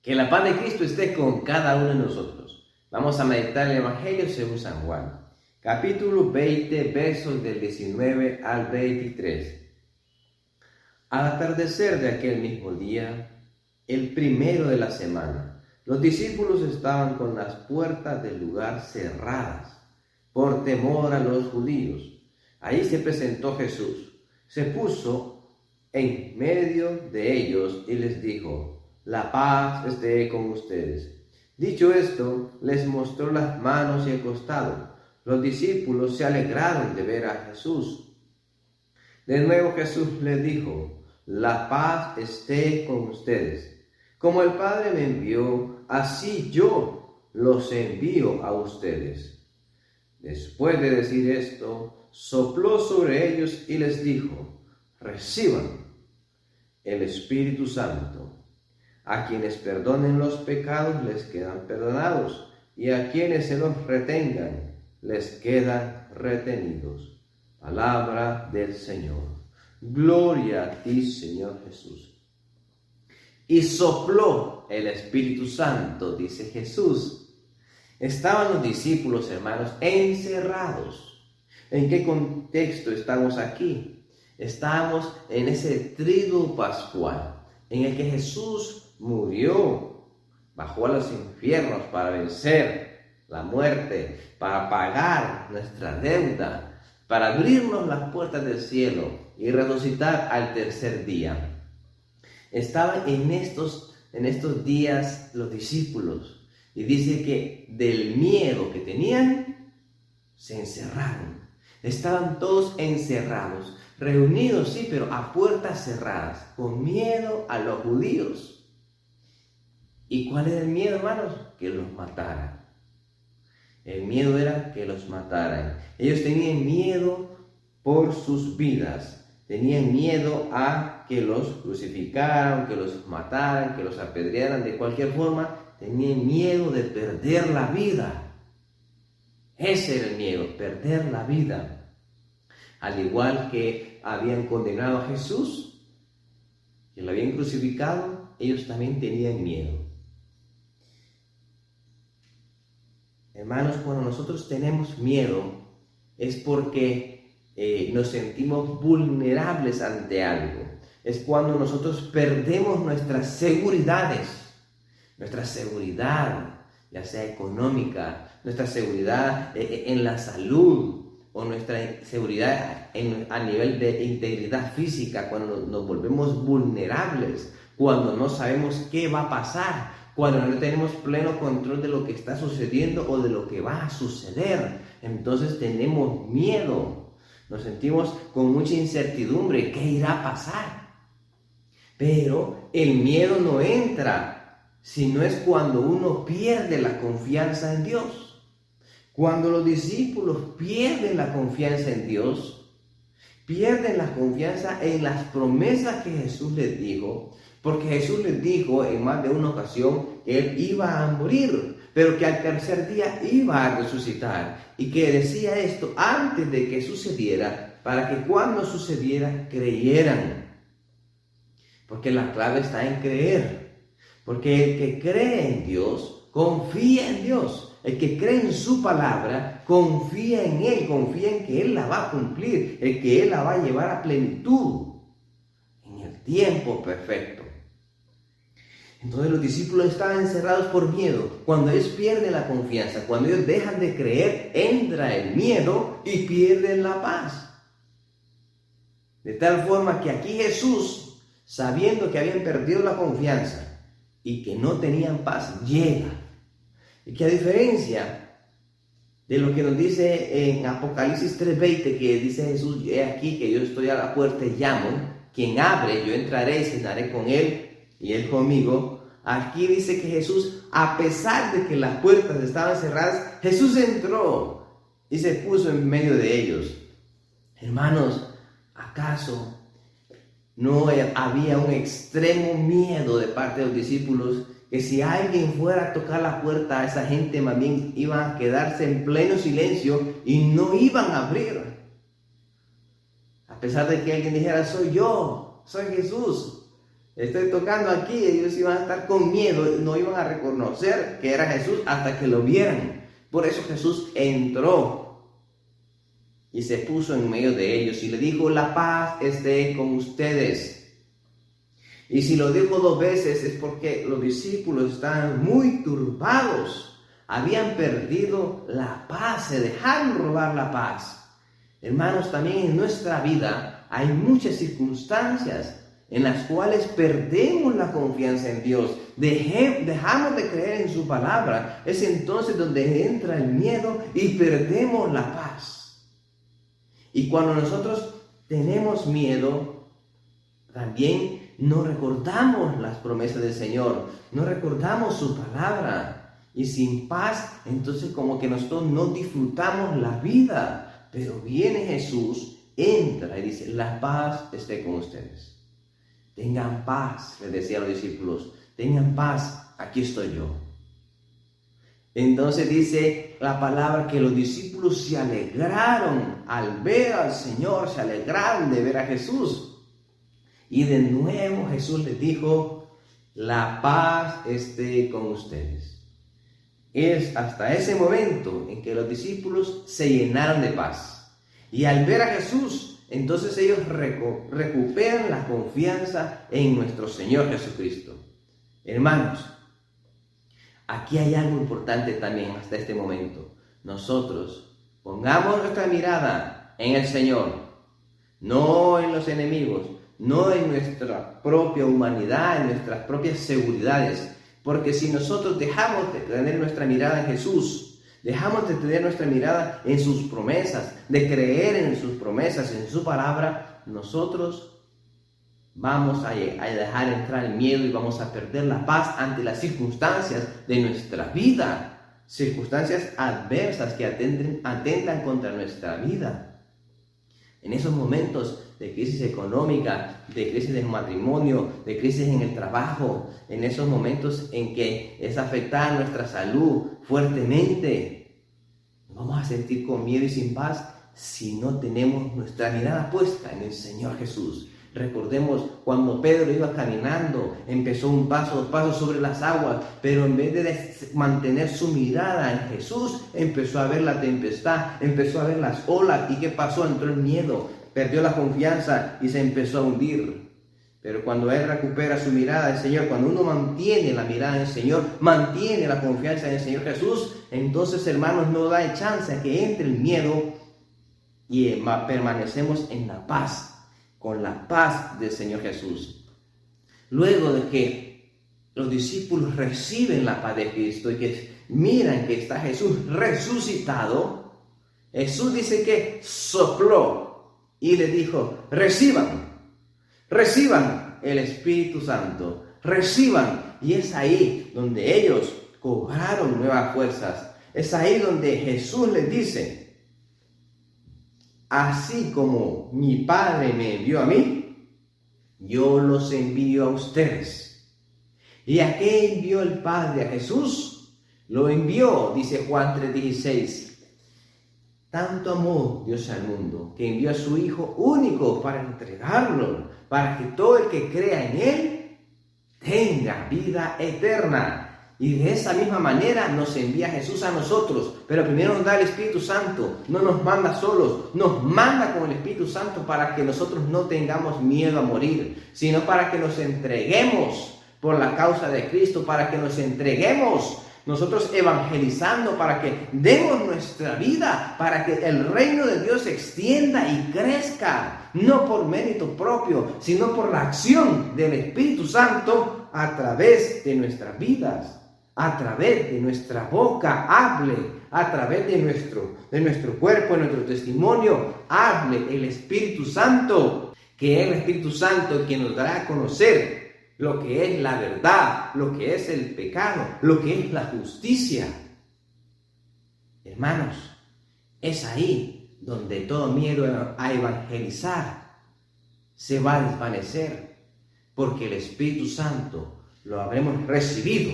Que la paz de Cristo esté con cada uno de nosotros. Vamos a meditar el Evangelio según San Juan, capítulo 20, versos del 19 al 23. Al atardecer de aquel mismo día, el primero de la semana, los discípulos estaban con las puertas del lugar cerradas, por temor a los judíos. Ahí se presentó Jesús, se puso en medio de ellos y les dijo: la paz esté con ustedes. Dicho esto, les mostró las manos y el costado. Los discípulos se alegraron de ver a Jesús. De nuevo Jesús les dijo: la paz esté con ustedes. Como el Padre me envió, así yo los envío a ustedes. Después de decir esto, sopló sobre ellos y les dijo: reciban el Espíritu Santo. A quienes perdonen los pecados les quedan perdonados, y a quienes se los retengan les quedan retenidos. Palabra del Señor. Gloria a ti, Señor Jesús. Y sopló el Espíritu Santo, dice Jesús. Estaban los discípulos, hermanos, encerrados. ¿En qué contexto estamos aquí? Estamos en ese triduo pascual, en el que Jesús murió, bajó a los infiernos para vencer la muerte, para pagar nuestra deuda, para abrirnos las puertas del cielo y resucitar al tercer día. Estaban en estos días los discípulos, y dice que del miedo que tenían, se encerraron. Estaban todos encerrados, reunidos, sí, pero a puertas cerradas, con miedo a los judíos. ¿Y cuál era el miedo, hermanos? Que los mataran. El miedo era que los mataran. Ellos tenían miedo por sus vidas. Tenían miedo a que los crucificaran, que los mataran, que los apedrearan de cualquier forma. Tenían miedo de perder la vida. Ese era el miedo, perder la vida. Al igual que habían condenado a Jesús, que lo habían crucificado, ellos también tenían miedo. Hermanos, cuando nosotros tenemos miedo, es porque nos sentimos vulnerables ante algo. Es cuando nosotros perdemos nuestras seguridades, nuestra seguridad, ya sea económica, nuestra seguridad en la salud, o nuestra seguridad a nivel de integridad física, cuando nos volvemos vulnerables, cuando no sabemos qué va a pasar, cuando no tenemos pleno control de lo que está sucediendo o de lo que va a suceder. Entonces tenemos miedo, nos sentimos con mucha incertidumbre, ¿qué irá a pasar? Pero el miedo no entra, sino es cuando uno pierde la confianza en Dios. Cuando los discípulos pierden la confianza en Dios, pierden la confianza en las promesas que Jesús les dijo, porque Jesús les dijo en más de una ocasión que Él iba a morir, pero que al tercer día iba a resucitar, y que decía esto antes de que sucediera, para que cuando sucediera creyeran. Porque la clave está en creer, porque el que cree en Dios, confía en Dios. El que cree en su palabra, confía en Él, confía en que Él la va a cumplir, el que Él la va a llevar a plenitud, en el tiempo perfecto. Entonces los discípulos estaban encerrados por miedo. Cuando ellos pierden la confianza, cuando ellos dejan de creer, entra el miedo y pierden la paz. De tal forma que aquí Jesús, sabiendo que habían perdido la confianza y que no tenían paz, llega. Y que a diferencia de lo que nos dice en Apocalipsis 3:20, que dice Jesús: he aquí que yo estoy a la puerta y llamo, quien abre, yo entraré y cenaré con él y él conmigo. Aquí dice que Jesús, a pesar de que las puertas estaban cerradas, Jesús entró y se puso en medio de ellos. Hermanos, ¿acaso no había un extremo miedo de parte de los discípulos? Que si alguien fuera a tocar la puerta a esa gente, más bien iban a quedarse en pleno silencio y no iban a abrir. A pesar de que alguien dijera: soy yo, soy Jesús, estoy tocando aquí. Ellos iban a estar con miedo, no iban a reconocer que era Jesús hasta que lo vieran. Por eso Jesús entró y se puso en medio de ellos y le dijo: la paz esté con ustedes. Y si lo dijo 2 veces es porque los discípulos estaban muy turbados. Habían perdido la paz, se dejaron robar la paz. Hermanos, también en nuestra vida hay muchas circunstancias en las cuales perdemos la confianza en Dios. Dejamos de creer en su palabra. Es entonces donde entra el miedo y perdemos la paz. Y cuando nosotros tenemos miedo, también no recordamos las promesas del Señor, no recordamos su palabra. Y sin paz, entonces como que nosotros no disfrutamos la vida. Pero viene Jesús, entra y dice: la paz esté con ustedes. Tengan paz, les decía a los discípulos, tengan paz, aquí estoy yo. Entonces dice la palabra que los discípulos se alegraron al ver al Señor, se alegraron de ver a Jesús. Y de nuevo Jesús les dijo: la paz esté con ustedes. Es hasta ese momento en que los discípulos se llenaron de paz. Y al ver a Jesús, entonces ellos recuperan la confianza en nuestro Señor Jesucristo. Hermanos, aquí hay algo importante también hasta este momento. Nosotros pongamos nuestra mirada en el Señor, no en los enemigos, no en nuestra propia humanidad, en nuestras propias seguridades. Porque si nosotros dejamos de tener nuestra mirada en Jesús, dejamos de tener nuestra mirada en sus promesas, de creer en sus promesas, en su palabra, nosotros vamos a dejar entrar el miedo y vamos a perder la paz ante las circunstancias de nuestra vida. Circunstancias adversas que atentan contra nuestra vida. En esos momentos de crisis económica, de crisis de matrimonio, de crisis en el trabajo, en esos momentos en que es afectada nuestra salud fuertemente, nos vamos a sentir con miedo y sin paz si no tenemos nuestra mirada puesta en el Señor Jesús. Recordemos cuando Pedro iba caminando, empezó 1 paso, 2 pasos sobre las aguas, pero en vez de mantener su mirada en Jesús, empezó a ver la tempestad, empezó a ver las olas. ¿Y qué pasó? Entró el miedo, perdió la confianza y se empezó a hundir. Pero cuando él recupera su mirada en el Señor, cuando uno mantiene la mirada en el Señor, mantiene la confianza en el Señor Jesús, entonces, hermanos, no da chance a que entre el miedo y permanecemos en la paz, con la paz del Señor Jesús. Luego de que los discípulos reciben la paz de Cristo y que miran que está Jesús resucitado, Jesús dice que sopló y le dijo: reciban el Espíritu Santo, reciban. Y es ahí donde ellos cobraron nuevas fuerzas. Es ahí donde Jesús les dice: así como mi Padre me envió a mí, yo los envío a ustedes. ¿Y a qué envió el Padre a Jesús? Lo envió, dice Juan 3:16. Tanto amó Dios al mundo, que envió a su Hijo único para entregarlo, para que todo el que crea en Él tenga vida eterna. Y de esa misma manera nos envía Jesús a nosotros. Pero primero nos da el Espíritu Santo. No nos manda solos. Nos manda con el Espíritu Santo para que nosotros no tengamos miedo a morir, sino para que nos entreguemos por la causa de Cristo, para que nos entreguemos nosotros evangelizando, para que demos nuestra vida, para que el reino de Dios se extienda y crezca, no por mérito propio, sino por la acción del Espíritu Santo a través de nuestras vidas. A través de nuestra boca hable, a través de nuestro cuerpo, de nuestro testimonio, hable el Espíritu Santo, que es el Espíritu Santo quien nos dará a conocer lo que es la verdad, lo que es el pecado, lo que es la justicia. Hermanos, es ahí donde todo miedo a evangelizar se va a desvanecer, porque el Espíritu Santo lo habremos recibido.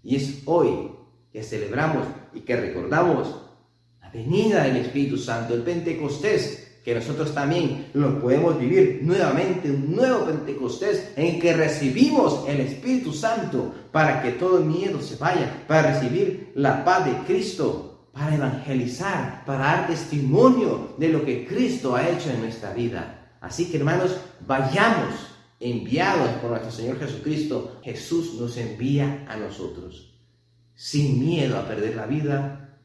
Y es hoy que celebramos y que recordamos la venida del Espíritu Santo, el Pentecostés, que nosotros también lo podemos vivir nuevamente, un nuevo Pentecostés en que recibimos el Espíritu Santo para que todo miedo se vaya, para recibir la paz de Cristo, para evangelizar, para dar testimonio de lo que Cristo ha hecho en nuestra vida. Así que, hermanos, vayamos enviados por nuestro Señor Jesucristo. Jesús nos envía a nosotros, sin miedo a perder la vida,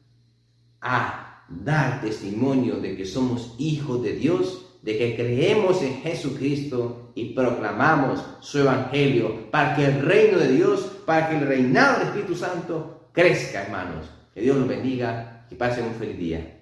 a dar testimonio de que somos hijos de Dios, de que creemos en Jesucristo y proclamamos su evangelio para que el reino de Dios, para que el reinado del Espíritu Santo crezca, hermanos. Que Dios los bendiga y pasen un feliz día.